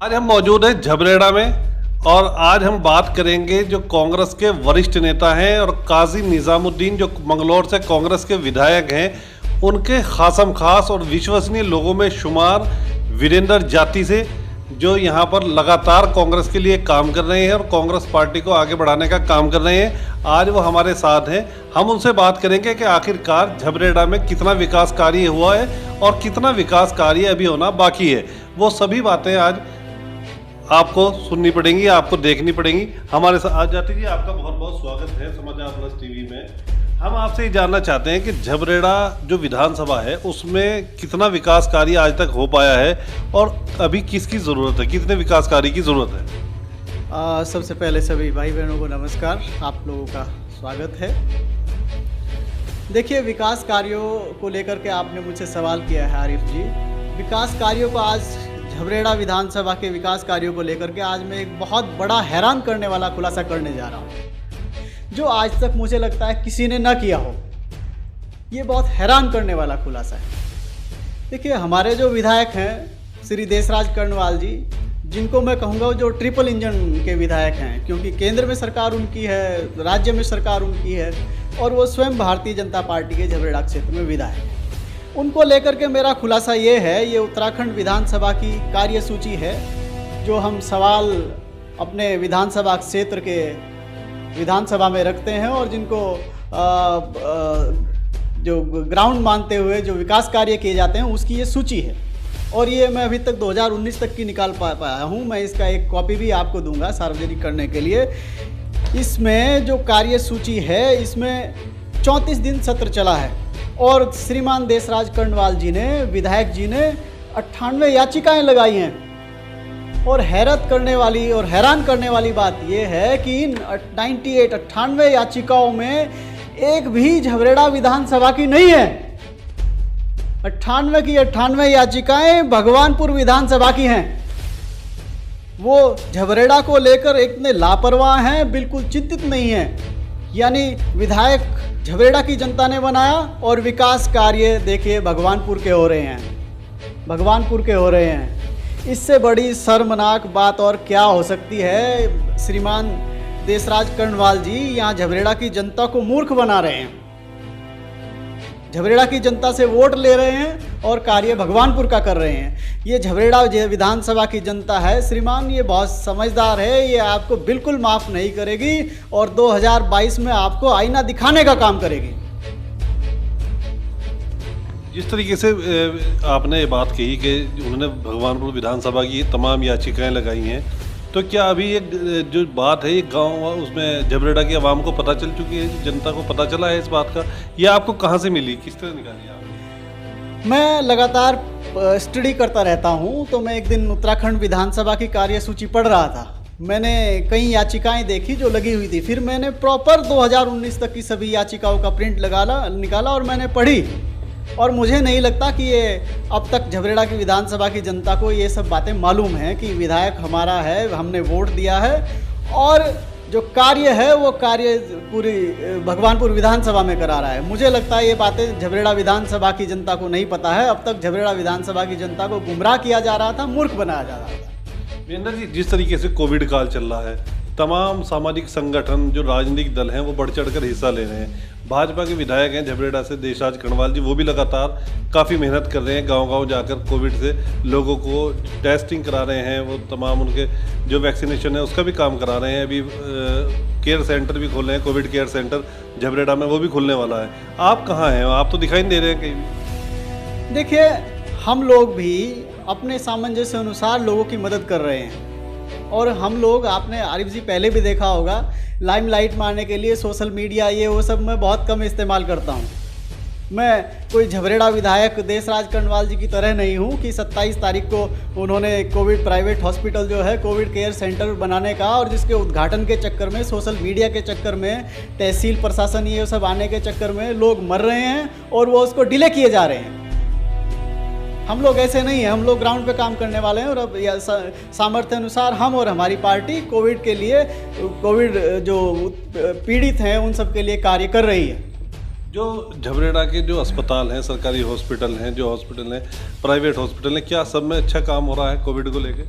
आज हम मौजूद हैं झबरेड़ा में और आज हम बात करेंगे जो कांग्रेस के वरिष्ठ नेता हैं और काजी निजामुद्दीन जो मंगलौर से कांग्रेस के विधायक हैं, उनके खासम खास और विश्वसनीय लोगों में शुमार वीरेंद्र जाति से, जो यहाँ पर लगातार कांग्रेस के लिए काम कर रहे हैं और कांग्रेस पार्टी को आगे बढ़ाने का काम कर रहे हैं। आज वो हमारे साथ हैं। हम उनसे बात करेंगे कि आखिरकार झबरेड़ा में कितना विकास कार्य हुआ है और कितना विकास कार्य अभी होना बाकी है। वो सभी बातें आज आपको सुननी पड़ेंगी, आपको देखनी पड़ेंगी। हमारे साथ आज जाति जी, आपका बहुत बहुत स्वागत है समाचार प्लस टीवी में। हम आपसे ये जानना चाहते हैं कि झबरेड़ा जो विधानसभा है उसमें कितना विकास कार्य आज तक हो पाया है और अभी किसकी ज़रूरत है, कितने विकास कार्य की ज़रूरत है। सबसे पहले सभी भाई बहनों को नमस्कार, आप लोगों का स्वागत है। देखिए, विकास कार्यों को लेकर के आपने मुझसे सवाल किया है आरिफ जी। विकास कार्यों को आज झबरेड़ा विधानसभा के विकास कार्यों को लेकर के आज मैं एक बहुत बड़ा हैरान करने वाला खुलासा करने जा रहा हूँ, जो आज तक मुझे लगता है किसी ने ना किया हो। ये बहुत हैरान करने वाला खुलासा है। देखिए, हमारे जो विधायक हैं श्री देशराज कर्णवाल जी, जिनको मैं कहूँगा जो ट्रिपल इंजन के विधायक हैं, क्योंकि केंद्र में सरकार उनकी है, राज्य में सरकार उनकी है और वो स्वयं भारतीय जनता पार्टी के झबरेड़ा क्षेत्र में विधायक हैं। उनको लेकर के मेरा खुलासा ये है, ये उत्तराखंड विधानसभा की कार्यसूची है जो हम सवाल अपने विधानसभा क्षेत्र के विधानसभा में रखते हैं और जिनको जो ग्राउंड मानते हुए जो विकास कार्य किए जाते हैं उसकी ये सूची है। और ये मैं अभी तक 2019 तक की निकाल पाया हूँ। मैं इसका एक कॉपी भी आपको दूंगा सार्वजनिक करने के लिए। इसमें जो कार्यसूची है इसमें 34 दिन सत्र चला है और श्रीमान देशराज कर्णवाल जी ने, विधायक जी ने 98 याचिकाएं लगाई हैं। और हैरत करने वाली और हैरान करने वाली बात यह है कि इन 98 याचिकाओं में एक भी झबरेड़ा विधानसभा की नहीं है। 98 की 98 याचिकाएं भगवानपुर विधानसभा की हैं। वो झबरेड़ा को लेकर इतने लापरवाह हैं, बिल्कुल चिंतित नहीं हैं। यानी विधायक झबरेड़ा की जनता ने बनाया और विकास कार्य देखिए भगवानपुर के हो रहे हैं, भगवानपुर के हो रहे हैं। इससे बड़ी शर्मनाक बात और क्या हो सकती है। श्रीमान देशराज कर्णवाल जी यहाँ झबरेड़ा की जनता को मूर्ख बना रहे हैं, झबरेड़ा की जनता से वोट ले रहे हैं और कार्य भगवानपुर का कर रहे हैं। ये झबरेड़ा विधानसभा की जनता है श्रीमान, ये बहुत समझदार है, ये आपको बिल्कुल माफ़ नहीं करेगी और 2022 में आपको आईना दिखाने का काम करेगी। जिस तरीके से आपने ये बात कही कि उन्होंने भगवानपुर विधानसभा की तमाम याचिकाएं लगाई हैं, तो क्या अभी ये जो बात है ये गांव उसमें झबरेड़ा की आवाम को पता चल चुकी है, जनता को पता चला है इस बात का? ये आपको कहाँ से मिली, किस तरह निकाली आपने? मैं लगातार स्टडी करता रहता हूँ, तो मैं एक दिन उत्तराखंड विधानसभा की कार्यसूची पढ़ रहा था। मैंने कई याचिकाएं देखी जो लगी हुई थी, फिर मैंने प्रॉपर 2019 तक की सभी याचिकाओं का प्रिंट निकाला और मैंने पढ़ी। और मुझे नहीं लगता कि ये अब तक झबरेड़ा की विधानसभा की जनता को ये सब बातें मालूम हैं कि विधायक हमारा है, हमने वोट दिया है और जो कार्य है वो कार्य पूरी भगवानपुर विधानसभा में करा रहा है। मुझे लगता है ये बातें झबरेड़ा विधानसभा की जनता को नहीं पता है। अब तक झबरेड़ा विधानसभा की जनता को गुमराह किया जा रहा था, मूर्ख बनाया जा रहा था। वीरेंद्र जी, जिस तरीके से कोविड काल चल रहा है, तमाम सामाजिक संगठन जो राजनीतिक दल हैं वो बढ़ चढ़कर हिस्सा ले रहे हैं। भाजपा के विधायक हैं झबरेड़ा से देशराज कर्णवाल जी, वो भी लगातार काफ़ी मेहनत कर रहे हैं, गांव-गांव जाकर कोविड से लोगों को टेस्टिंग करा रहे हैं। वो तमाम उनके जो वैक्सीनेशन है उसका भी काम करा रहे हैं। अभी केयर सेंटर भी खोल रहे हैं, कोविड केयर सेंटर झबरेड़ा में, वो भी खुलने वाला है। आप कहाँ हैं? आप तो दिखाई नहीं दे रहे हैं कहीं भी। देखिए, हम लोग भी अपने सामंजस्य अनुसार लोगों की मदद कर रहे हैं और हम लोग, आपने आरिफ जी पहले भी देखा होगा, लाइमलाइट मारने के लिए सोशल मीडिया ये वो सब मैं बहुत कम इस्तेमाल करता हूँ। मैं कोई झबरेड़ा विधायक देशराज कर्णवाल जी की तरह नहीं हूँ कि 27 तारीख को उन्होंने कोविड प्राइवेट हॉस्पिटल जो है कोविड केयर सेंटर बनाने का, और जिसके उद्घाटन के चक्कर में, सोशल मीडिया के चक्कर में, तहसील प्रशासन ये सब आने के चक्कर में लोग मर रहे हैं और वो उसको डिले किए जा रहे हैं। हम लोग ऐसे नहीं हैं, हम लोग ग्राउंड पे काम करने वाले हैं और अब सामर्थ्य अनुसार हम और हमारी पार्टी कोविड के लिए, कोविड जो पीड़ित हैं उन सब के लिए कार्य कर रही है। जो झबरेड़ा के जो अस्पताल हैं, सरकारी हॉस्पिटल हैं, जो हॉस्पिटल हैं, प्राइवेट हॉस्पिटल हैं, क्या सब में अच्छा काम हो रहा है कोविड को लेके?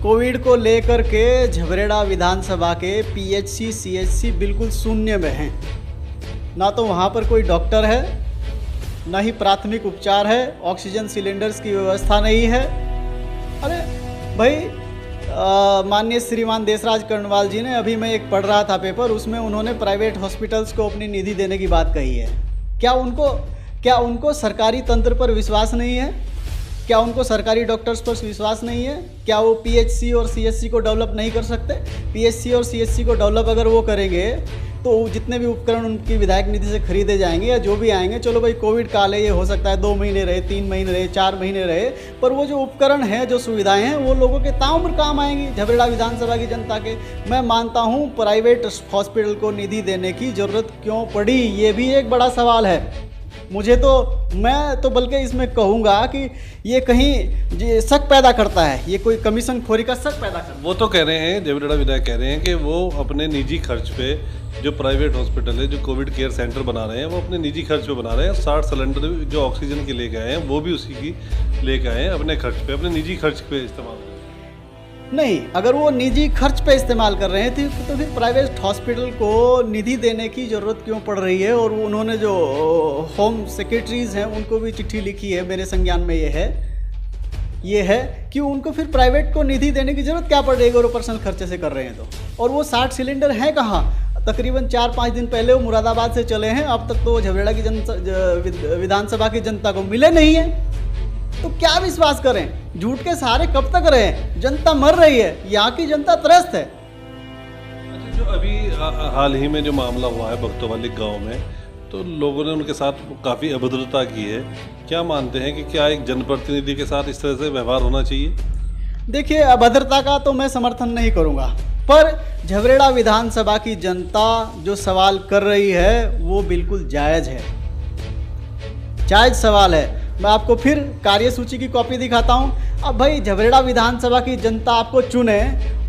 कोविड को लेकर के झबरेड़ा विधानसभा के पीएचसी सीएचसी बिल्कुल शून्य में हैं। ना तो वहाँ पर कोई डॉक्टर है, ना ही प्राथमिक उपचार है, ऑक्सीजन सिलेंडर्स की व्यवस्था नहीं है। अरे भाई, माननीय श्रीमान देशराज कर्णवाल जी ने, अभी मैं एक पढ़ रहा था पेपर, उसमें उन्होंने प्राइवेट हॉस्पिटल्स को अपनी निधि देने की बात कही है। क्या उनको सरकारी तंत्र पर विश्वास नहीं है? क्या उनको सरकारी डॉक्टर्स पर विश्वास नहीं है? क्या वो पीएचसी और सीएचसी को डेवलप नहीं कर सकते? पीएचसी और सीएचसी को डेवलप अगर वो करेंगे तो जितने भी उपकरण उनकी विधायक निधि से खरीदे जाएंगे या जो भी आएंगे, चलो भाई कोविड काल है, ये हो सकता है 2 महीने रहे, 3 महीने रहे, 4 महीने रहे, पर वो जो उपकरण हैं, जो सुविधाएं हैं, वो लोगों के ताउम्र काम आएंगी झबरेड़ा विधानसभा की जनता के। मैं मानता हूँ प्राइवेट हॉस्पिटल को निधि देने की ज़रूरत क्यों पड़ी, ये भी एक बड़ा सवाल है। मैं तो बल्कि इसमें कहूँगा कि ये कहीं शक पैदा करता है, ये कोई कमीशन खोरी का शक पैदा करता है। वो तो कह रहे हैं, झबरेड़ा विधायक कह रहे हैं कि वो अपने निजी खर्च पे जो प्राइवेट हॉस्पिटल है, जो कोविड केयर सेंटर बना रहे हैं, वो अपने निजी खर्च पे बना रहे हैं। 60 सिलेंडर जो ऑक्सीजन के लेके आए हैं वो भी उसी की लेके आए हैं, अपने खर्च पे, अपने निजी खर्च पे इस्तेमाल। नहीं, अगर वो निजी खर्च पे इस्तेमाल कर रहे हैं तो फिर प्राइवेट हॉस्पिटल को निधि देने की ज़रूरत क्यों पड़ रही है? और उन्होंने जो होम सेक्रेटरीज़ हैं उनको भी चिट्ठी लिखी है, मेरे संज्ञान में ये है कि उनको फिर प्राइवेट को निधि देने की ज़रूरत क्या पड़ रही है अगर वो पर्सनल खर्चे से कर रहे हैं तो। और वो 60 सिलेंडर हैं कहाँ? तकरीबन 4-5 दिन पहले वो मुरादाबाद से चले हैं, अब तक तो झबरेड़ा की विधानसभा की जनता को मिले नहीं है। तो क्या विश्वास करें? झूठ के सहारे कब तक रहें? जनता मर रही है, यहाँ की जनता त्रस्त है। अच्छा, जो अभी हाल ही में जो मामला हुआ है बख्तोवाली गांव में, तो लोगों ने उनके साथ काफ़ी अभद्रता की है। क्या मानते हैं कि क्या एक जनप्रतिनिधि के साथ इस तरह से व्यवहार होना चाहिए? देखिए, अभद्रता का तो मैं समर्थन नहीं करूँगा, पर झबरेड़ा विधानसभा की जनता जो सवाल कर रही है वो बिल्कुल जायज़ है, जायज़ सवाल है। मैं आपको फिर कार्यसूची की कॉपी दिखाता हूँ। अब भाई, झबरेड़ा विधानसभा की जनता आपको चुने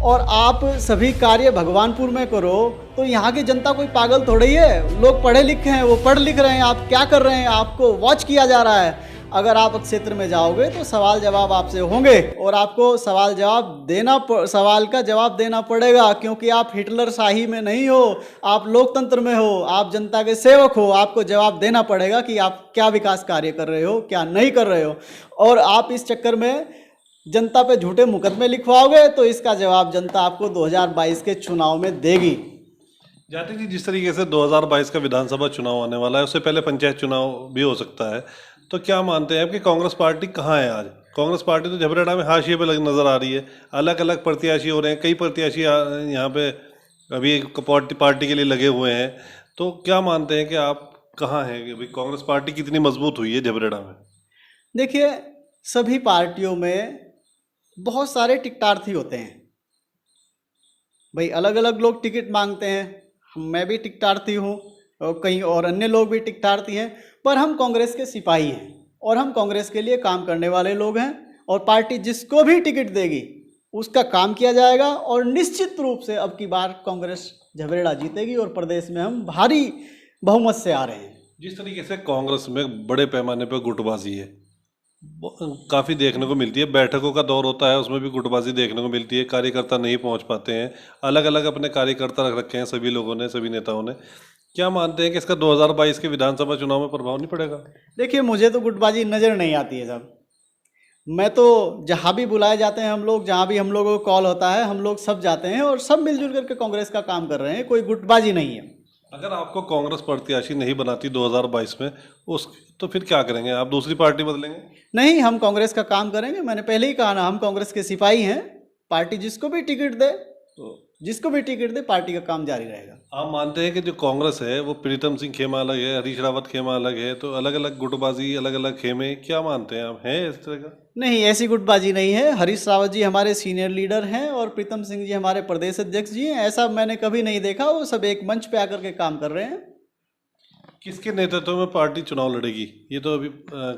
और आप सभी कार्य भगवानपुर में करो, तो यहाँ की जनता कोई पागल थोड़ी है। लोग पढ़े लिखे हैं, वो पढ़ लिख रहे हैं, आप क्या कर रहे हैं, आपको वॉच किया जा रहा है। अगर आप क्षेत्र में जाओगे तो सवाल जवाब आपसे होंगे और आपको सवाल का जवाब देना पड़ेगा, क्योंकि आप हिटलर शाही में नहीं हो, आप लोकतंत्र में हो, आप जनता के सेवक हो। आपको जवाब देना पड़ेगा कि आप क्या विकास कार्य कर रहे हो, क्या नहीं कर रहे हो। और आप इस चक्कर में जनता पे झूठे मुकदमे लिखवाओगे तो इसका जवाब जनता आपको 2022 के चुनाव में देगी। जाति जी, जिस तरीके से 2022 का विधानसभा चुनाव आने वाला है, उससे पहले पंचायत चुनाव भी हो सकता है, तो क्या मानते हैं कि कांग्रेस पार्टी कहाँ है आज? कांग्रेस पार्टी तो झबरेड़ा में हाशिए पे नजर आ रही है, अलग अलग प्रत्याशी हो रहे हैं, कई प्रत्याशी यहाँ पे अभी पार्टी के लिए लगे हुए हैं। तो क्या मानते हैं कि आप कहाँ हैं कि भाई कांग्रेस पार्टी कितनी मजबूत हुई है झबरेड़ा में? देखिए, सभी पार्टियों में बहुत सारे टिकटार्थी होते हैं भाई, अलग अलग लोग टिकट मांगते हैं। मैं भी टिकटार्थी हूँ और कई और अन्य लोग भी टिकटार्थी हैं, पर हम कांग्रेस के सिपाही हैं और हम कांग्रेस के लिए काम करने वाले लोग हैं। और पार्टी जिसको भी टिकट देगी उसका काम किया जाएगा और निश्चित रूप से अब की बार कांग्रेस झबरेड़ा जीतेगी और प्रदेश में हम भारी बहुमत से आ रहे हैं। जिस तरीके से कांग्रेस में बड़े पैमाने पर गुटबाजी है, काफ़ी देखने को मिलती है, बैठकों का दौर होता है उसमें भी गुटबाजी देखने को मिलती है, कार्यकर्ता नहीं पहुंच पाते हैं, अलग अलग अपने कार्यकर्ता रख रखे हैं सभी लोगों ने, सभी नेताओं ने। क्या मानते हैं कि इसका 2022 के विधानसभा चुनाव में प्रभाव नहीं पड़ेगा? देखिए, मुझे तो गुटबाजी नज़र नहीं आती है साहब। मैं तो जहाँ भी बुलाए जाते हैं हम लोग, जहाँ भी हम लोगों को कॉल होता है, हम लोग सब जाते हैं और सब मिलजुल करके कांग्रेस का काम कर रहे हैं, कोई गुटबाजी नहीं है। अगर आपको कांग्रेस प्रत्याशी नहीं बनाती 2022 में तो फिर क्या करेंगे आप? दूसरी पार्टी बदलेंगे? नहीं, हम कांग्रेस का काम करेंगे। मैंने पहले ही कहा ना, हम कांग्रेस के सिपाही हैं। पार्टी जिसको भी टिकट दे पार्टी का काम जारी रहेगा। आप मानते हैं कि जो कांग्रेस है वो प्रीतम सिंह खेमा अलग है, हरीश रावत खेमा अलग है, तो अलग अलग गुटबाजी, अलग अलग खेमे, क्या मानते हैं आप? हैं इस तरह का? नहीं, ऐसी गुटबाजी नहीं है। हरीश रावत जी हमारे सीनियर लीडर हैं और प्रीतम सिंह जी हमारे प्रदेश अध्यक्ष जी हैं। ऐसा मैंने कभी नहीं देखा। वो सब एक मंच पे आकर के काम कर रहे हैं। किसके नेतृत्व में पार्टी चुनाव लड़ेगी, ये तो अभी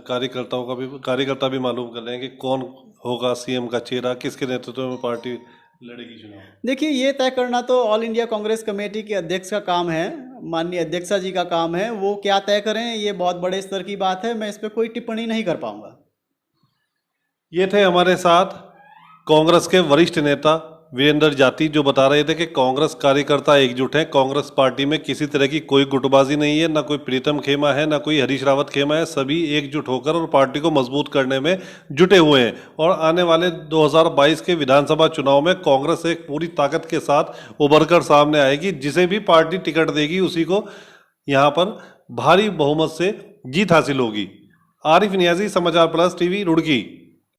कार्यकर्ता भी मालूम कर रहे हैं कि कौन होगा सीएम का चेहरा, किसके नेतृत्व में पार्टी लड़ेगी चुनाव? देखिए, ये तय करना तो ऑल इंडिया कांग्रेस कमेटी के अध्यक्ष का काम है, माननीय अध्यक्षा जी का काम है। वो क्या तय करें, ये बहुत बड़े स्तर की बात है, मैं इस पर कोई टिप्पणी नहीं कर पाऊंगा। ये थे हमारे साथ कांग्रेस के वरिष्ठ नेता वीरेंद्र जाती जो बता रहे थे कि कांग्रेस कार्यकर्ता एकजुट हैं, कांग्रेस पार्टी में किसी तरह की कोई गुटबाजी नहीं है, ना कोई प्रीतम खेमा है, ना कोई हरीश रावत खेमा है, सभी एकजुट होकर और पार्टी को मजबूत करने में जुटे हुए हैं। और आने वाले 2022 के विधानसभा चुनाव में कांग्रेस एक पूरी ताकत के साथ उभर कर सामने आएगी। जिसे भी पार्टी टिकट देगी उसी को यहाँ पर भारी बहुमत से जीत हासिल होगी। आरिफ नियाजी, समाचार प्लस टीवी, रुड़की।